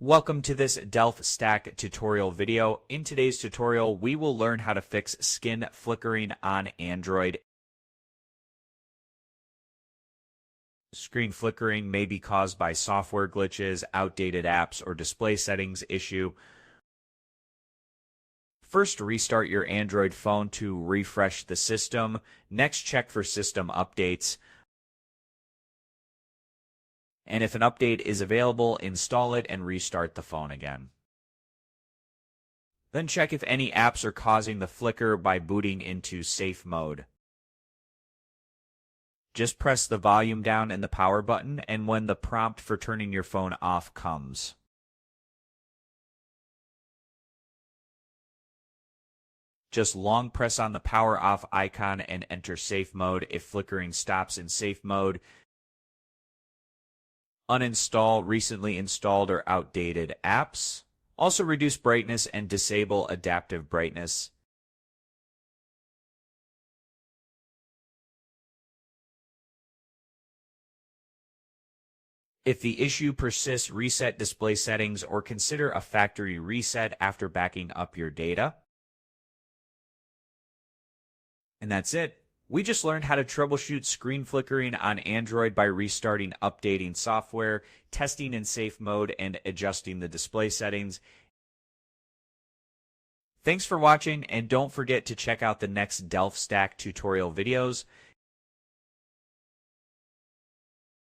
Welcome to this DelftStack tutorial video. In today's tutorial, we will learn how to fix skin flickering on Android. Screen flickering may be caused by software glitches, outdated apps, or display settings issue. First, restart your Android phone to refresh the system. Next, check for system updates. And if an update is available, install it and restart the phone again. Then check if any apps are causing the flicker by booting into safe mode. Just press the volume down and the power button, and when the prompt for turning your phone off comes. Just long press on the power off icon and enter safe mode. If flickering stops in safe mode, uninstall recently installed or outdated apps. Also reduce brightness and disable adaptive brightness. If the issue persists, reset display settings or consider a factory reset after backing up your data. And that's it. We just learned how to troubleshoot screen flickering on Android by restarting, updating software, testing in safe mode, and adjusting the display settings. Thanks for watching, and don't forget to check out the next DelftStack tutorial videos.